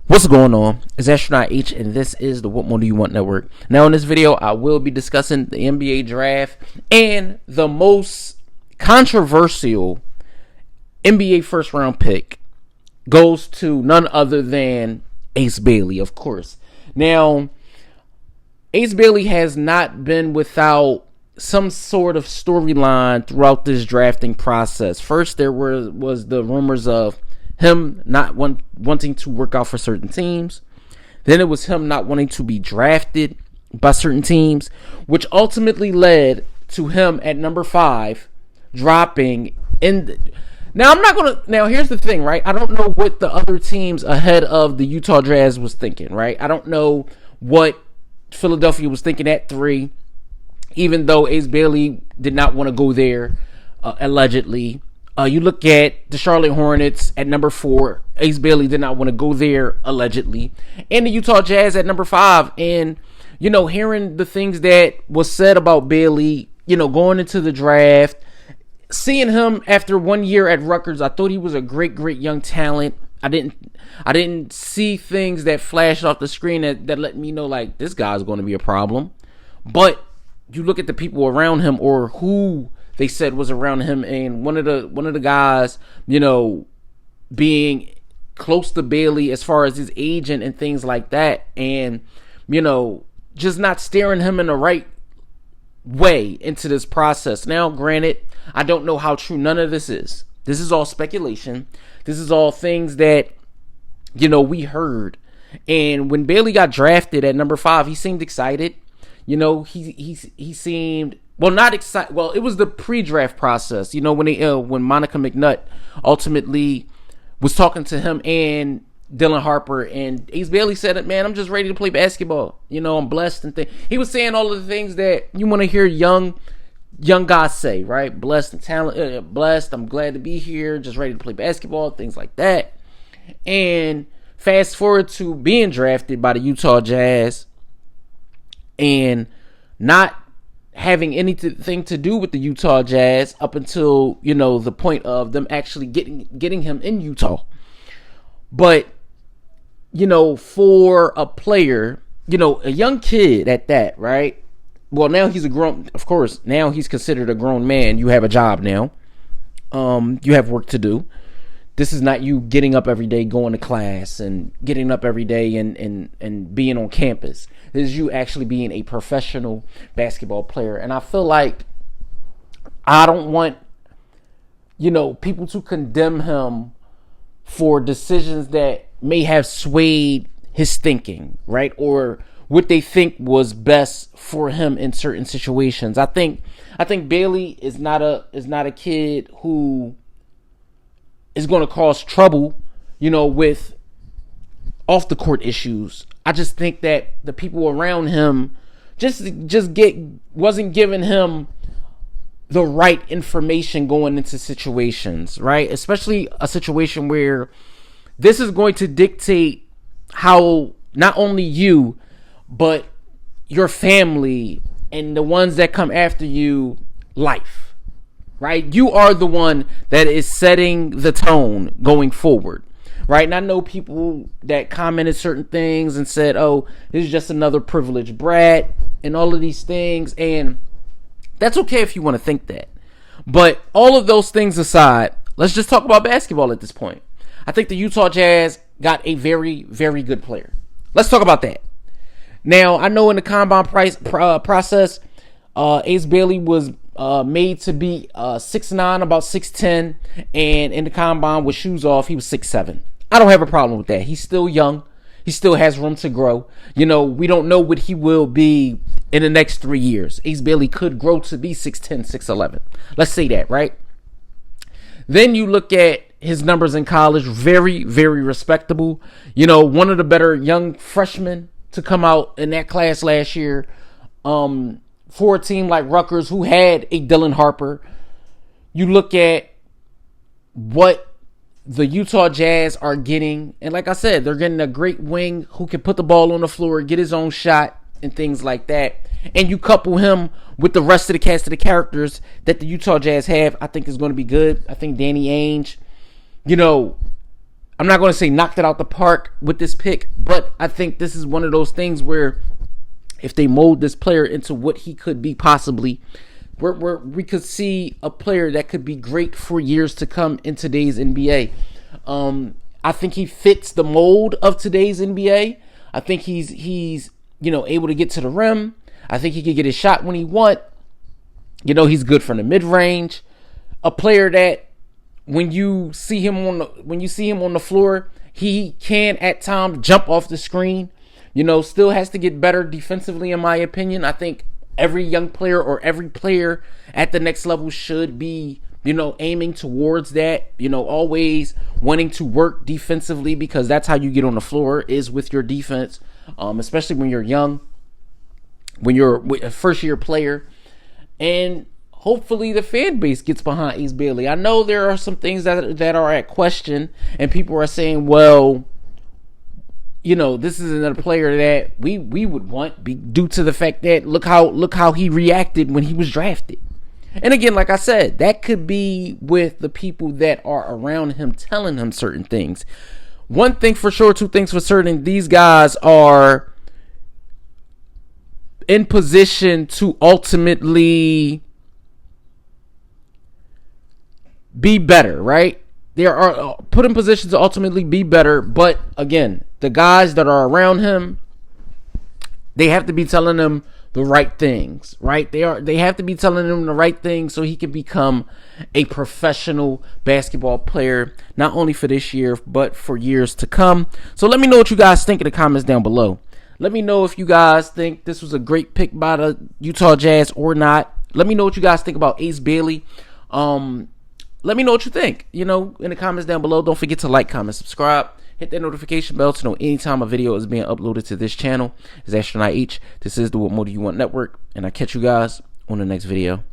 What's going on? It's Astronaut H, and this is the What More Do You Want Network. Now, in this video, I will be discussing the NBA draft and the most controversial NBA first round pick goes to none other than Ace Bailey, of course. Now, Ace Bailey has not been without some sort of storyline throughout this drafting process. First, there was the rumors of him not wanting to work out for certain teams. Then it was him not wanting to be drafted by certain teams, which ultimately led to him at number 5 dropping in. Now here's the thing, right? I don't know what the other teams ahead of the Utah Jazz was thinking, right? I don't know what Philadelphia was thinking at 3, even though Ace Bailey did not want to go there, allegedly. You look at the Charlotte Hornets at number 4. Ace Bailey did not want to go there, allegedly. And the Utah Jazz at number 5. And, hearing the things that was said about Bailey, going into the draft, seeing him after 1 year at Rutgers, I thought he was a great, great young talent. I didn't see things that flashed off the screen that let me know, like, this guy's going to be a problem. But you look at the people around him, or who they said was around him, and one of the guys, being close to Bailey as far as his agent and things like that, and just not steering him in the right way into this process. Now, granted, I don't know how true none of this is. This is all speculation. This is all things that we heard. And when Bailey got drafted at number 5, he seemed excited. He seemed, well, not excited. Well, it was the pre-draft process. When Monica McNutt ultimately was talking to him and Dylan Harper, and Ace Bailey said, "Man, I'm just ready to play basketball. I'm blessed," and things. He was saying all of the things that you want to hear young guys say, right? Blessed and talent, blessed. I'm glad to be here. Just ready to play basketball, things like that. And fast forward to being drafted by the Utah Jazz and not having anything to do with the Utah Jazz up until, the point of them actually getting him in Utah. But, for a player, a young kid at that, right? Well, now he's now he's considered a grown man. You have a job now. You have work to do. This is not you getting up every day, going to class, and getting up every day and being on campus. This is you actually being a professional basketball player. And I feel like I don't want, people to condemn him for decisions that may have swayed his thinking, right? Or what they think was best for him in certain situations. I think Bailey is not a kid who is going to cause trouble, with off the court issues. I just think that the people around him wasn't giving him the right information going into situations, right? Especially a situation where this is going to dictate how not only you, but your family and the ones that come after you life. Right? You are the one that is setting the tone going forward. Right? And I know people that commented certain things and said, "Oh, this is just another privileged brat," and all of these things. And that's okay if you want to think that. But all of those things aside, let's just talk about basketball at this point. I think the Utah Jazz got a very, very good player. Let's talk about that. Now, I know in the combine process, Ace Bailey was made to be 6'9", about 6'10", and in the combine with shoes off, he was 6'7". I don't have a problem with that. He's still young. He still has room to grow. We don't know what he will be in the next 3 years. Ace Bailey could grow to be 6'10", 6'11". Let's say that, right? Then you look at his numbers in college, very, very respectable. One of the better young freshmen to come out in that class last year. For a team like Rutgers, who had a Dylan Harper, you look at what the Utah Jazz are getting, and like I said, they're getting a great wing who can put the ball on the floor, get his own shot, and things like that. And you couple him with the rest of the cast of the characters that the Utah Jazz have, I think is going to be good. I think Danny Ainge, I'm not going to say knocked it out the park with this pick, but I think this is one of those things where if they mold this player into what he could be possibly, we could see a player that could be great for years to come in today's NBA. I think he fits the mold of today's NBA. I think he's able to get to the rim. I think he can get his shot when he want. He's good from the mid range. A player that when you see him on the floor, he can at times jump off the screen. Still has to get better defensively, in my opinion. I think every young player or every player at the next level should be aiming towards that, always wanting to work defensively, because that's how you get on the floor, is with your defense, especially when you're young, when you're a first year player. And hopefully the fan base gets behind Ace Bailey. I know there are some things that are at question, and people are saying, well, this is another player that we would want, due to the fact that look how he reacted when he was drafted. And again, like I said, that could be with the people that are around him telling him certain things. One thing for sure, two things for certain, these guys are in position to ultimately be better, right? They are put in position to ultimately be better. But again, the guys that are around him, they have to be telling him the right things, right? They have to be telling him the right things so he can become a professional basketball player, not only for this year, but for years to come. So let me know what you guys think in the comments down below. Let me know if you guys think this was a great pick by the Utah Jazz or not. Let me know what you guys think about Ace Bailey. Let me know what you think, in the comments down below. Don't forget to like, comment, subscribe. Hit that notification bell to know anytime a video is being uploaded to this channel. It's Astronaut H. This is the What More Do You Want Network, and I'll catch you guys on the next video.